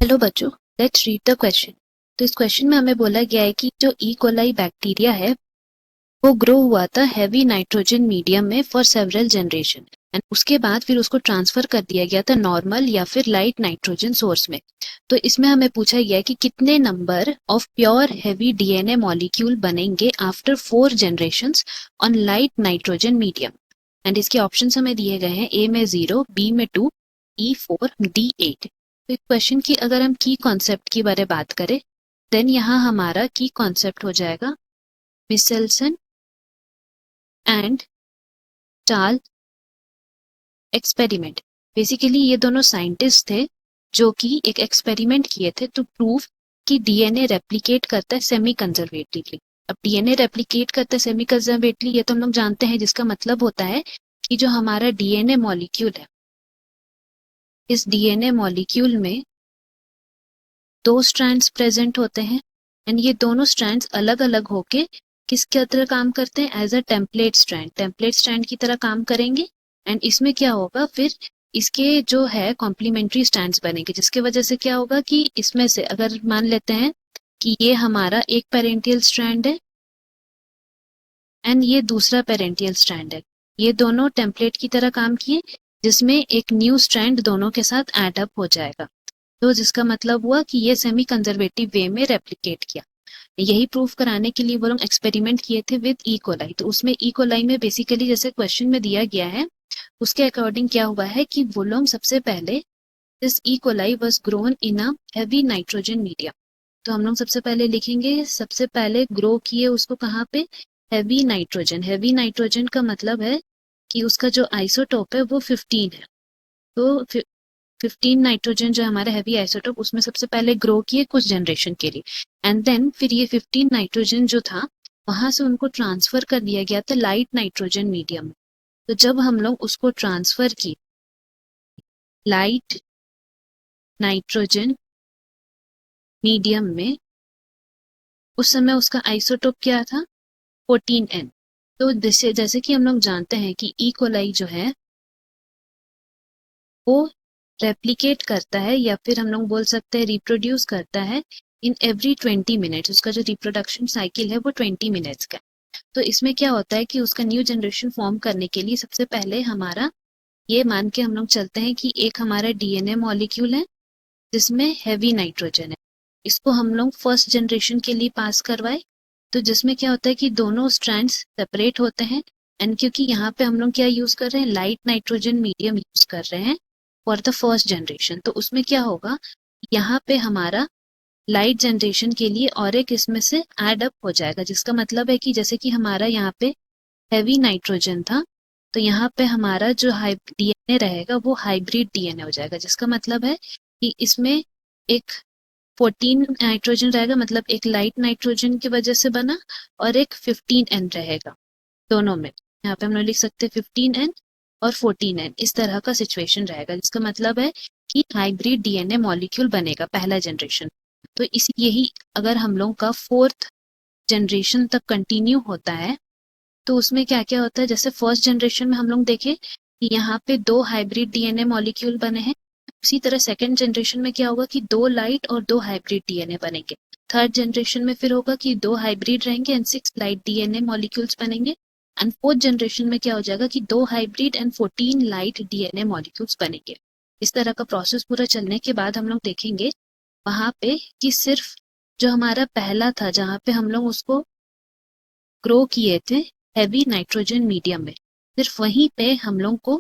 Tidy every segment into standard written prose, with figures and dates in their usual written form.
Hello बच्चों, let's read the question. तो इस क्वेश्चन में हमें बोला गया है कि जो ई कोलाई बैक्टीरिया है वो ग्रो हुआ था हैवी नाइट्रोजन मीडियम में फॉर सेवरल जनरेशन एंड उसके बाद फिर उसको ट्रांसफर कर दिया गया था नॉर्मल या फिर लाइट नाइट्रोजन सोर्स में। तो इसमें हमें पूछा गया है कि कितने number of pure heavy DNA molecule बनेंगे after 4 generations on light nitrogen medium. And इसके ऑप्शंस हमें दिए गए हैं, ए में 0, बी में 2, ई 4, डी 8। तो इस क्वेश्चन की अगर हम की कॉन्सेप्ट की बारे बात करें देन यहाँ हमारा की कॉन्सेप्ट हो जाएगा मिसेल्सन एंड टाल एक्सपेरिमेंट। बेसिकली ये दोनों साइंटिस्ट थे जो कि एक एक्सपेरिमेंट किए थे टू प्रूव कि डीएनए रेप्लिकेट करता है सेमी कंजर्वेटिवली। अब डीएनए रेप्लिकेट करता है सेमी कंजर्वेटिवली, ये तो हम लोग जानते हैं, जिसका मतलब होता है कि जो हमारा डीएनए मॉलिक्यूल है इस डीएनए मॉलिक्यूल में 2 स्ट्रैंड्स प्रेजेंट होते हैं एंड ये दोनों स्ट्रैंड्स अलग अलग होके किसके तरह काम करते हैं, एज अ टेम्पलेट स्ट्रैंड की तरह काम करेंगे। एंड इसमें क्या होगा, फिर इसके जो है कॉम्प्लीमेंट्री स्ट्रैंड्स बनेंगे, जिसके वजह से क्या होगा कि इसमें से अगर मान लेते हैं कि ये हमारा एक पेरेंटियल स्ट्रैंड है एंड ये दूसरा पेरेंटियल स्ट्रैंड है, ये दोनों टेम्पलेट की तरह काम किए जिसमें एक न्यू स्ट्रैंड दोनों के साथ एड अप हो जाएगा। तो जिसका मतलब हुआ कि ये सेमी कंजर्वेटिव वे में रेप्लिकेट किया। यही प्रूफ कराने के लिए वो लोग एक्सपेरिमेंट किए थे विद ई कोलाई। तो उसमें ई कोलाई में बेसिकली जैसे क्वेश्चन में दिया गया है उसके अकॉर्डिंग क्या हुआ है कि वो लोग सबसे पहले this E coli was grown in a heavy nitrogen medium. तो हम लोग सबसे पहले लिखेंगे, सबसे पहले ग्रो किए उसको कहाँ पे, हैवी नाइट्रोजन। हैवी नाइट्रोजन का मतलब है कि उसका जो आइसोटोप है वो 15 है। तो 15 नाइट्रोजन जो हमारा हैवी आइसोटोप उसमें सबसे पहले ग्रो किए कुछ जनरेशन के लिए एंड देन फिर ये 15 नाइट्रोजन जो था वहां से उनको ट्रांसफर कर दिया गया था लाइट नाइट्रोजन मीडियम में। तो जब हम लोग उसको ट्रांसफर की लाइट नाइट्रोजन मीडियम में, उस समय उसका आइसोटोप क्या था, 14N। तो जैसे कि हम लोग जानते हैं कि ई कोलाई जो है वो रेप्लिकेट करता है या फिर हम लोग बोल सकते हैं रिप्रोड्यूस करता है इन एवरी 20 मिनट्स। उसका जो रिप्रोडक्शन साइकिल है वो 20 मिनट्स का। तो इसमें क्या होता है कि उसका न्यू जनरेशन फॉर्म करने के लिए सबसे पहले हमारा ये मान के हम लोग चलते हैं कि एक हमारा डीएनए मॉलिक्यूल है जिसमें हैवी नाइट्रोजन है, इसको हम लोग फर्स्ट जनरेशन के लिए पास करवाए। तो जिसमें क्या होता है कि दोनों स्ट्रैंड्स सेपरेट होते हैं एंड क्योंकि यहाँ पे हम लोग क्या यूज कर रहे हैं, लाइट नाइट्रोजन मीडियम यूज कर रहे हैं फॉर द फर्स्ट जनरेशन। तो उसमें क्या होगा, यहाँ पे हमारा लाइट जनरेशन के लिए और एक इसमें से एड अप हो जाएगा, जिसका मतलब है कि जैसे कि हमारा यहाँ पे हैवी नाइट्रोजन था तो यहाँ पे हमारा जो डीएनए रहेगा वो हाइब्रिड डीएनए हो जाएगा, जिसका मतलब है कि इसमें एक 14 नाइट्रोजन रहेगा, मतलब एक लाइट नाइट्रोजन की वजह से बना और एक 15N रहेगा दोनों में। यहाँ पे हम लोग लिख सकते हैं 15N और 14N, इस तरह का सिचुएशन रहेगा, जिसका मतलब है कि हाइब्रिड डीएनए मॉलिक्यूल बनेगा पहला जनरेशन। तो इस यही अगर हम लोग का 4th जनरेशन तक कंटिन्यू होता है तो उसमें क्या क्या होता है, जैसे फर्स्ट जनरेशन में हम लोग देखें कि यहाँ पे 2 हाइब्रिड डीएनए मॉलिक्यूल बने हैं, उसी तरह सेकेंड जनरेशन में क्या होगा कि 2 लाइट और 2 हाइब्रिड डीएनए बनेंगे। थर्ड जनरेशन में फिर होगा कि 2 हाइब्रिड रहेंगे एंड 6 लाइट डीएनए मॉलिक्यूल्स बनेंगे एंड फोर्थ जनरेशन में क्या हो जाएगा कि 2 hybrid and 14 light DNA molecules बनेंगे। इस तरह का प्रोसेस पूरा चलने के बाद हम लोग देखेंगे वहां पे कि सिर्फ जो हमारा पहला था जहाँ पे हम लोग उसको ग्रो किए थे हैवी नाइट्रोजन मीडियम में, सिर्फ वहीं पे हम लोग को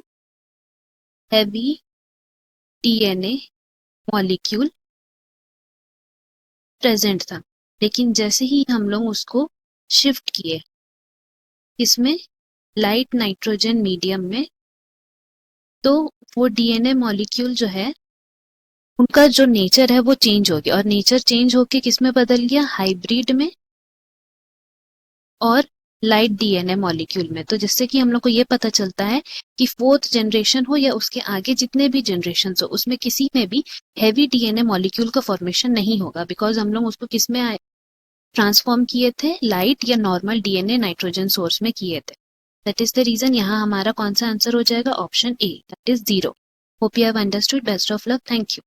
हैवी डीएनए मॉलिक्यूल प्रेजेंट था। लेकिन जैसे ही हम लोग उसको शिफ्ट किए इसमें लाइट नाइट्रोजन मीडियम में, तो वो डीएनए मॉलिक्यूल जो है उनका जो नेचर है वो चेंज हो गया और नेचर चेंज होके किस में बदल गया, हाइब्रिड में और लाइट डीएनए मॉलिक्यूल में। तो जिससे कि हम लोग को ये पता चलता है कि 4th जनरेशन हो या उसके आगे जितने भी जनरेशन हो उसमें किसी में भी हैवी डीएनए मॉलिक्यूल का फॉर्मेशन नहीं होगा, बिकॉज हम लोग उसको किस में ट्रांसफॉर्म किए थे, लाइट या नॉर्मल डीएनए नाइट्रोजन सोर्स में किए थे। दैट इज द रीजन यहाँ हमारा कौन सा आंसर हो जाएगा, option A, that is 0। Hope you have understood. Best of luck, thank you.